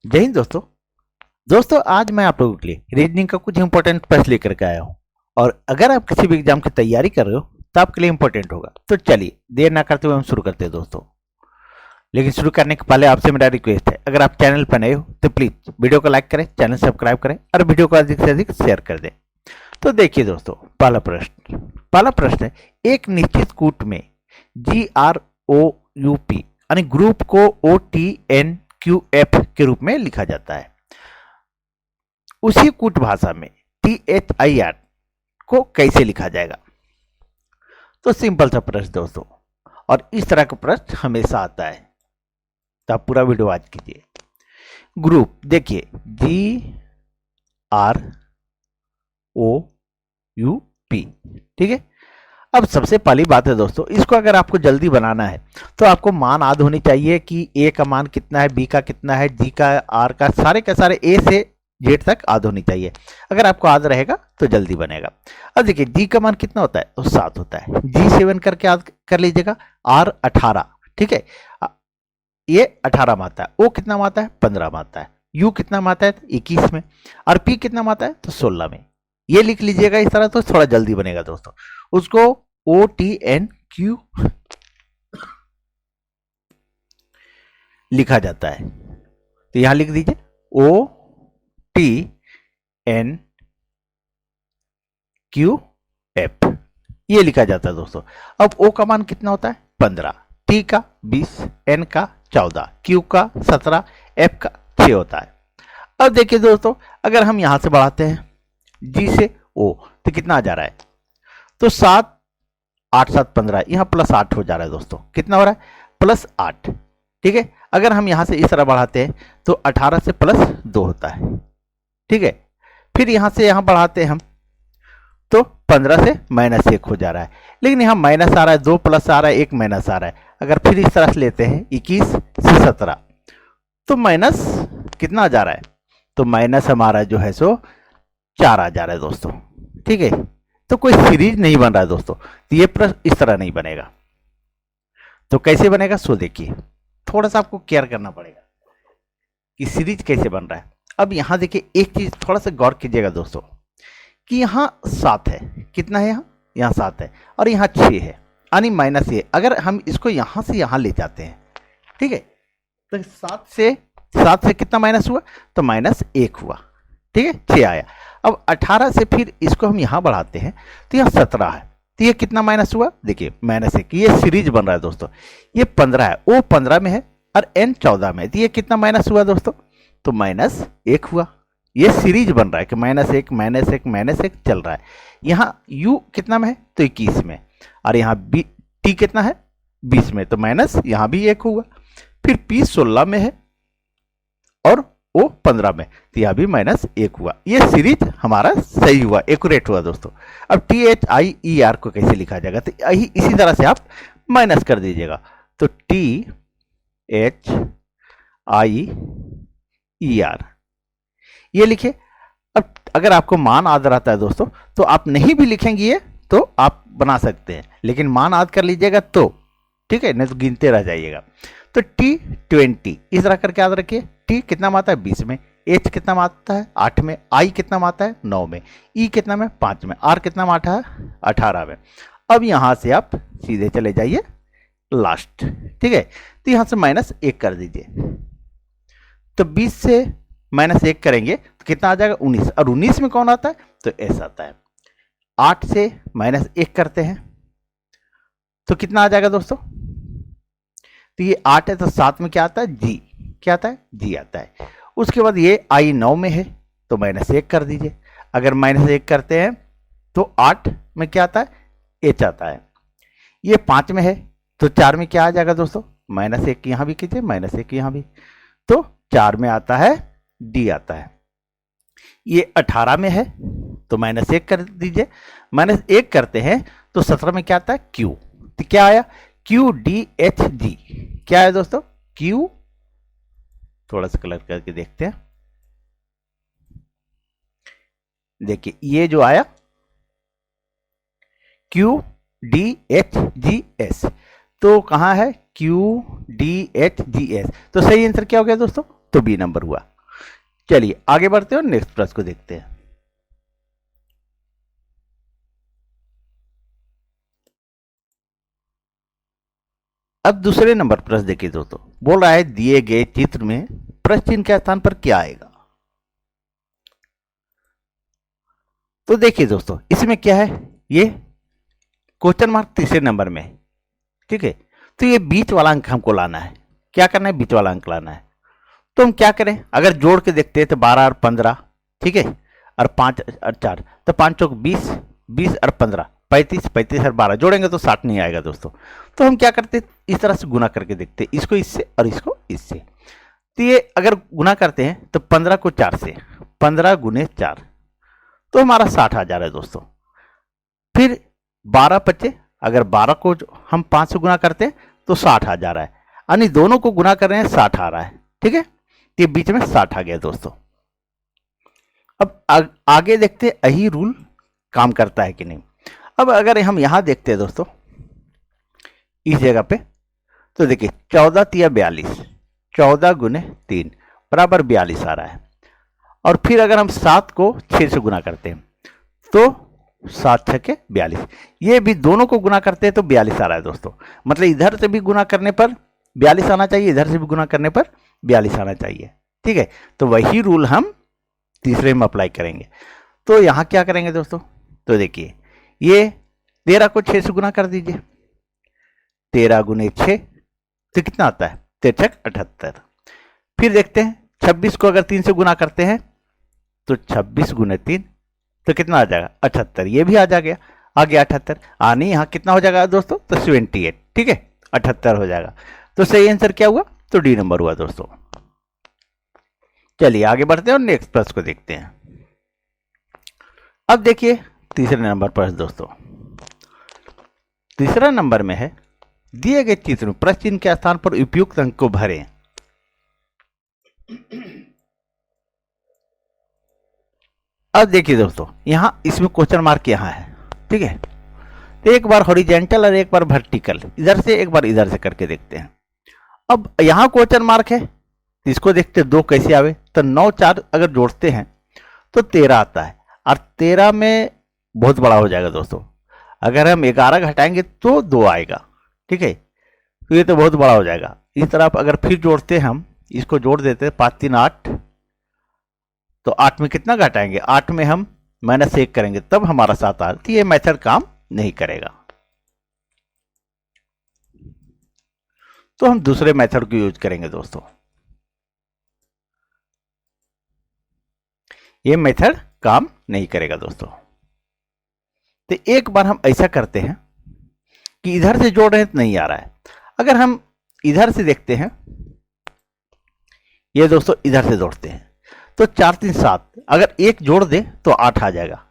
जय हिंद दोस्तों। आज मैं आप लोगों के लिए रीजनिंग का कुछ इंपॉर्टेंट प्रश्न लेकर के आया हूं और अगर आप किसी भी एग्जाम की तैयारी कर रहे हो तो आपके लिए इंपॉर्टेंट होगा। तो चलिए देर ना करते हुए हम शुरू करते हैं दोस्तों। लेकिन शुरू करने के पहले आपसे मेरा रिक्वेस्ट है, अगर आप चैनल पर नए हो तो प्लीज वीडियो को लाइक करें, चैनल सब्सक्राइब करें और वीडियो को अधिक से अधिक शेयर कर दें। तो देखिए दोस्तों, पहला प्रश्न है, एक निश्चित कूट में GROUP यानी ग्रुप को OTNQF के रूप में लिखा जाता है। उसी कूट भाषा में THIR को कैसे लिखा जाएगा? तो सिंपल सा प्रश्न दोस्तों, और इस तरह का प्रश्न हमेशा आता है, तो आप पूरा वीडियो वॉच कीजिए। ग्रुप देखिए GROUP, ठीक है। अब सबसे पहली बात है दोस्तों, इसको अगर आपको जल्दी बनाना है तो आपको मान याद होनी चाहिए कि ए का मान कितना है, बी का कितना है, जी का, आर का, सारे के सारे ए से जेड तक याद होनी चाहिए। अगर आपको याद रहेगा तो जल्दी बनेगा। अब देखिए जी का मान कितना होता है, तो 7 होता है। G7 करके याद कर लीजिएगा। R 18, ठीक है, ये 18 में आता है। O कितना में आता है, 15 में आता है। U कितना में आता है, 21 में। और P कितना में आता है, तो 16 में। ये लिख लीजिएगा इस तरह, तो थोड़ा जल्दी बनेगा दोस्तों। उसको OTNQ लिखा जाता है, तो यहां लिख दीजिए OTNQF, ये लिखा जाता है दोस्तों। अब O का मान कितना होता है, 15, T का 20, N का 14, Q का 17, F का 6 होता है। अब देखिए दोस्तों, अगर हम यहां से बढ़ाते हैं G से O तो कितना आ जा रहा है, तो 7 8 7 15, यहां प्लस 8 हो जा रहा है दोस्तों। कितना हो रहा है, प्लस 8, ठीक है। अगर हम यहां से इस तरह बढ़ाते हैं तो 18 से प्लस 2 होता है, ठीक है। फिर यहां से यहां बढ़ाते हैं हम तो 15 से माइनस 1 हो जा रहा है, लेकिन यहां माइनस आ रहा है, 2 प्लस आ रहा है, 1 माइनस आ रहा है। अगर फिर इस तरह से लेते हैं 21 से 17 तो माइनस कितना आ जा रहा है, तो माइनस हमारा जो है सो 4 आ जा रहा है दोस्तों, ठीक है। तो कोई सीरीज नहीं बन रहा है दोस्तों, तो ये प्रश्न इस तरह नहीं बनेगा। तो कैसे बनेगा, सो देखिए, थोड़ा सा आपको केयर करना पड़ेगा कि सीरीज कैसे बन रहा है। अब यहां देखिए, एक चीज थोड़ा सा गौर कीजिएगा दोस्तों कि यहां 7 है, कितना है, यहां 7 है और यहां 6 है, यानी माइनस ये। अगर हम इसको यहां से यहां ले जाते हैं, ठीक है, तो 7 से कितना माइनस हुआ, तो माइनस 1 हुआ, ठीक है, 6 आया। अब 18 से फिर इसको हम यहां बढ़ाते हैं तो यहां 17 है, तो ये कितना माइनस हुआ, देखिए माइनस 1। ये सीरीज बन रहा है दोस्तों। ये 15 है, O 15 में है और N 14 में है, तो ये कितना माइनस हुआ दोस्तों, तो माइनस 1 हुआ। ये सीरीज बन रहा है कि माइनस 1 माइनस 1 माइनस 1 चल रहा है। यहाँ U कितना में है, तो 21 में, और यहाँ T कितना है, 20 में, तो माइनस यहाँ भी 1 हुआ। फिर P 16 में है और O 15 में, तो यहाँ भी माइनस 1 हुआ। ये सीरीज हमारा सही हुआ, एक्यूरेट हुआ दोस्तों। अब THIER को कैसे लिखा जाएगा, तो इसी तरह से आप माइनस कर दीजिएगा। तो THIER ये लिखे। अब अगर आपको मान याद रहता है दोस्तों तो आप नहीं भी लिखेंगे ये तो आप बना सकते हैं, लेकिन मान याद कर लीजिएगा तो ठीक है, नहीं तो गिनते रह जाइएगा। तो T20 इस तरह करके याद रखिए। T कितना में आता है, 20 में। H कितना में आता है, 8 में। I कितना में आता है, 9 में। E कितना में, 5 में। R कितना में आता है, 18 में। अब यहां से आप सीधे चले जाइए लास्ट, ठीक है। तो यहां से माइनस 1 कर दीजिए, तो 20 से माइनस 1 करेंगे तो कितना आ जाएगा, 19। और 19 में कौन आता है, तो S आता है। 8 से माइनस 1 करते हैं तो कितना आ जाएगा दोस्तों, तो ये 8 है, तो 7 में क्या आता है, G, क्या आता है, G आता है। उसके बाद ये I 9 में है, तो माइनस 1 कर दीजिए। अगर माइनस 1 करते हैं तो 8 में क्या आता है, H आता है। ये 5 में है, तो 4 में क्या आ जाएगा दोस्तों, माइनस 1 यहां भी कीजिए, माइनस 1 यहां भी, तो 4 में आता है, D आता है। ये 18 में है, तो माइनस 1 कर दीजिए। माइनस 1 करते हैं तो 17 में क्या आता है, Q, तो क्या आया, QDHG, क्या है दोस्तों, Q, थोड़ा सा कलर करके देखते हैं। देखिए ये जो आया QDHGS, तो कहां है, QDHGS, तो सही आंसर क्या हो गया दोस्तों, तो बी नंबर हुआ। चलिए आगे बढ़ते हैं और नेक्स्ट प्रश्न को देखते हैं। अब दूसरे नंबर प्रश्न देखिए दोस्तों, बोल रहा है दिए गए चित्र में प्रश्न चिन्ह के स्थान पर क्या आएगा। तो देखिए दोस्तों, इसमें क्या है, ये क्वेश्चन मार्क तीसरे नंबर में है, ठीक है। तो ये बीच वाला अंक हमको लाना है। क्या करना है, बीच वाला अंक लाना है। तो हम क्या करें, अगर जोड़ के देखते हैं तो 12 और 15, ठीक है, और 5 और 4, तो 5 चौक 20, 20 और 15 35, 35 और 12 जोड़ेंगे तो 60 नहीं आएगा दोस्तों। तो हम क्या करते हैं, इस तरह से गुना करके देखते हैं, इसको इससे और इसको इससे। तो ये अगर गुना करते हैं तो 15 को 4 से, 15 गुने 4, तो हमारा 60 आ जा रहा है दोस्तों। फिर 12 बचे, अगर 12 को हम 5 से गुना करते हैं तो 60 आ जा रहा है, यानी दोनों को गुना कर रहे हैं 60 आ रहा है, ठीक है। ये बीच में 60 आ गया दोस्तों। अब आगे देखते हैं यही रूल काम करता है कि नहीं। अब अगर हम यहां देखते हैं दोस्तों, इस जगह पे, तो देखिए 14 तिया 42, 14 गुने 3 बराबर 42 आ रहा है। और फिर अगर हम 7 को 6 से गुना करते हैं तो 7 6 के 42, ये भी दोनों को गुना करते हैं तो 42 आ रहा है दोस्तों। मतलब इधर से भी गुना करने पर 42 आना चाहिए, इधर से भी गुना करने पर 42 आना चाहिए, ठीक है। तो वही रूल हम तीसरे में अप्लाई करेंगे। तो यहां क्या करेंगे दोस्तों, तो देखिए ये 13 को 6 से गुना कर दीजिए, 13 गुने 6 तो कितना आता है, 13 78। फिर देखते हैं 26 को अगर 3 से गुना करते हैं तो 26 गुने 3 तो कितना आ जाएगा, 78। ये भी आ गया 78। आनी यहाँ कितना हो जाएगा दोस्तों, तो 78, ठीक है, 78 हो जाएगा। तो सही आंसर क्या हुआ, तो डी नंबर हुआ दोस्तों। चलिए आगे बढ़ते हैं और नेक्स्ट प्रश्न को देखते हैं। अब देखिए तीसरे नंबर प्रश्न दोस्तों, तीसरा नंबर में है दिए गए चित्र में प्रश्न चिन्ह के स्थान पर उपयुक्त अंक को भरें। अब देखिए दोस्तों, यहां इसमें क्वेश्चन मार्क यहां है, ठीक है। तो एक बार हॉरिजेंटल और एक बार वर्टिकल, इधर से एक बार इधर से करके देखते हैं। अब यहां क्वेश्चन मार्क है, इसको देखते हैं 2 कैसे आवे। तो 9 4 अगर जोड़ते हैं तो 13 आता है, और 13 में बहुत बड़ा हो जाएगा दोस्तों। अगर हम 11 घटाएंगे तो 2 आएगा, ठीक है। तो ये तो बहुत बड़ा हो जाएगा। इस तरह अगर फिर जोड़ते हैं, हम इसको जोड़ देते हैं, 5 3 8, तो 8 में कितना घटाएंगे, 8 में हम -1 करेंगे तब हमारा 7 आ। तो ये मेथड काम नहीं करेगा, तो हम दूसरे मेथड को यूज करेंगे दोस्तों। ये मेथड काम नहीं करेगा दोस्तों। तो एक बार हम ऐसा करते हैं कि इधर से जोड़ रहे हैं तो नहीं आ रहा है। अगर हम इधर से देखते हैं, ये दोस्तों इधर से जोड़ते हैं तो 4 3 7, अगर 1 जोड़ दे तो 8 आ जाएगा।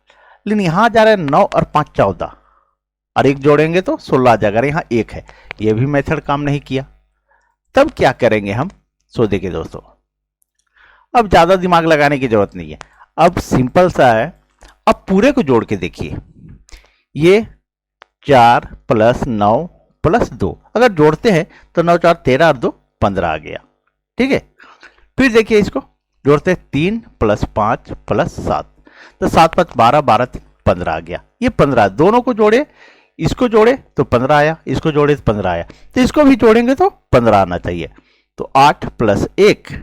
लेकिन यहां जा रहा है 9 और 5 14, और 1 जोड़ेंगे तो 16 आ जाएगा। यहां 1 है, ये भी मेथड काम नहीं किया। तब क्या करेंगे हम, सो देखिए दोस्तों, अब ज्यादा दिमाग लगाने की जरूरत नहीं है। अब सिंपल सा है, अब पूरे को जोड़ के देखिए, ये 4 + 9 + 2 अगर जोड़ते हैं तो 9 4 13 और 2 15 आ गया, ठीक है। फिर देखिए इसको जोड़ते हैं, 3 + 5 + 7, तो 7 5 12, 12 3 15 आ गया। ये 15 दोनों को जोड़े, इसको जोड़े तो 15 आया, इसको जोड़े तो 15 आया, तो इसको भी जोड़ेंगे तो 15 आना चाहिए। तो 8 + 1,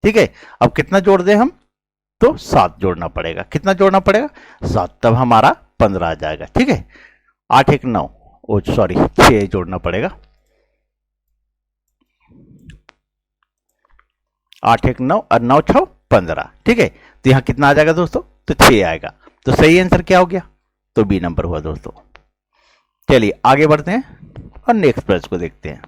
ठीक है। अब कितना जोड़ दें हम, तो 7 जोड़ना पड़ेगा। कितना जोड़ना पड़ेगा, 7, तब हमारा 15 आ जाएगा, ठीक है। 8 1 9, ओ सॉरी 6 जोड़ना पड़ेगा, 8 1 9 और 9 6 15, ठीक है। तो यहां कितना आ जाएगा दोस्तों, तो 6 आएगा। तो सही आंसर क्या हो गया, तो बी नंबर हुआ दोस्तों। चलिए आगे बढ़ते हैं और नेक्स्ट प्रश्न को देखते हैं।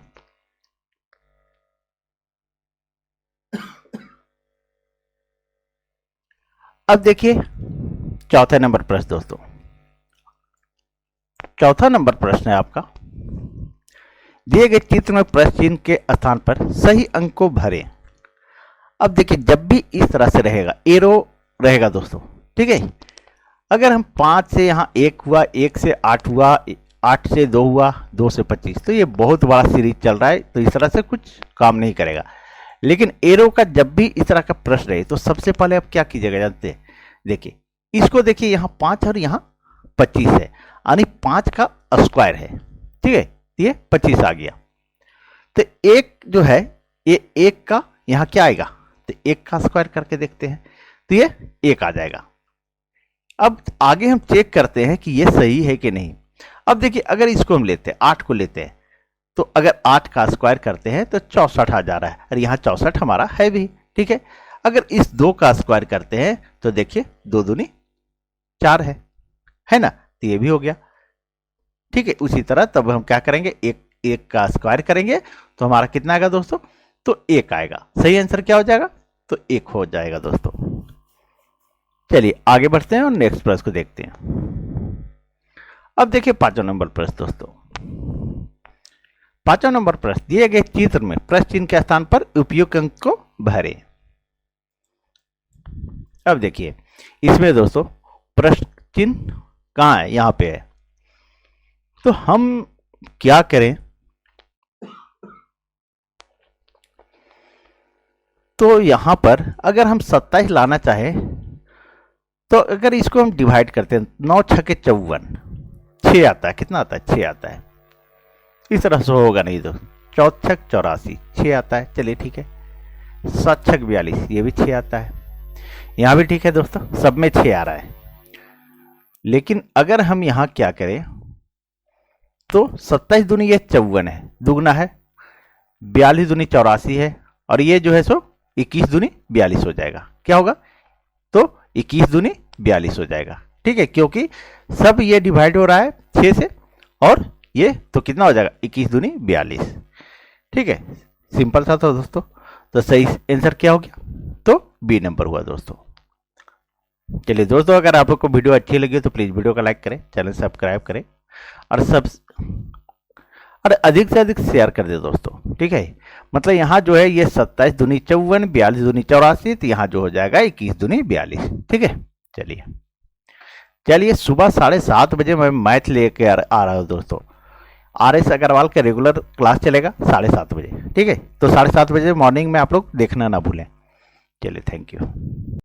अब देखिए चौथा नंबर प्रश्न दोस्तों, चौथा नंबर प्रश्न है आपका, दिए गए चित्र में प्रश्न चिन्ह के स्थान पर सही अंक को भरें। अब देखिए जब भी इस तरह से रहेगा, एरो रहेगा दोस्तों, ठीक है। अगर हम 5 से यहाँ 1 हुआ, 1 से 8 हुआ, 8 से 2 हुआ, 2 से 25, तो ये बहुत बड़ा सीरीज चल रहा है, तो इस तरह से कुछ काम नहीं करेगा। लेकिन एरो का जब भी इस तरह का प्रश्न रहे तो सबसे पहले आप क्या कीजिएगा जानते हैं, देखिए इसको देखिए, यहाँ 5 और यहाँ 25 है, यानी 5 का स्क्वायर है, ठीक है, ये 25 आ गया। तो एक जो है ये एक का यहाँ क्या आएगा, तो एक का स्क्वायर करके देखते हैं तो ये एक आ जाएगा। अब आगे हम चेक करते हैं कि ये सही है कि नहीं। अब देखिए अगर इसको हम लेते हैं 8 को लेते हैं, तो अगर 8 का स्क्वायर करते हैं तो 64 आ जा रहा है, और यहाँ 64 हमारा है भी, ठीक है। अगर इस 2 का स्क्वायर करते हैं तो देखिए 2 दूनी 4 है ना, तो ये भी हो गया, ठीक है। उसी तरह तब हम क्या करेंगे, एक का स्क्वायर करेंगे तो हमारा कितना आएगा दोस्तों, तो 1 आएगा। सही आंसर क्या हो जाएगा, तो 1 हो जाएगा दोस्तों। चलिए आगे बढ़ते हैं और नेक्स्ट प्रश्न को देखते हैं। अब देखिए 5वां नंबर प्रश्न दोस्तों। 5वां नंबर प्रश्न, दिए गए चित्र में प्रश्न चिन्ह के स्थान पर उपयुक्त अंक को भरें। अब देखिए इसमें दोस्तों प्रश्न चिन्ह कहाँ है, यहां पे है। तो हम क्या करें, तो यहां पर अगर हम 27 लाना चाहें तो अगर इसको हम डिवाइड करते हैं, 9 छके 54, 6 आता है, कितना आता है, 6 आता है। इस तरह से होगा नहीं तो 4 छक 84, 6 आता है, चलिए ठीक है। 7 छक 42, ये भी 6 आता है, यहाँ भी ठीक है दोस्तों, सब में 6 आ रहा है। लेकिन अगर हम यहाँ क्या करें, तो 27 दूनी ये 54 है, दुगना है, 42 दूनी 84 है, और ये जो है सो 21 दूनी 42 हो जाएगा। क्या होगा, तो 21 दूनी 42 हो जाएगा, ठीक है, क्योंकि सब ये डिवाइड हो रहा है 6 से, और ये तो कितना हो जाएगा, 21 दूनी 42, ठीक है। सिंपल सा था दोस्तों। तो सही आंसर क्या हो गया, तो बी नंबर हुआ दोस्तों। चलिए दोस्तों, अगर आप लोग को वीडियो अच्छी लगी तो प्लीज वीडियो को लाइक करें, चैनल सब्सक्राइब करें, और अधिक से अधिक शेयर कर दे दोस्तों, ठीक है। मतलब यहाँ जो है ये 27 दूनी 54, 42 दूनी 84, तो यहाँ जो हो जाएगा 21 दूनी 42, ठीक है। चलिए सुबह 7:30 बजे मैं मैथ लेके आ रहा हूँ दोस्तों। RS अग्रवाल का रेगुलर क्लास चलेगा 7:30 बजे, ठीक है। तो 7:30 बजे मॉर्निंग में आप लोग देखना ना भूलें। चलिए थैंक यू।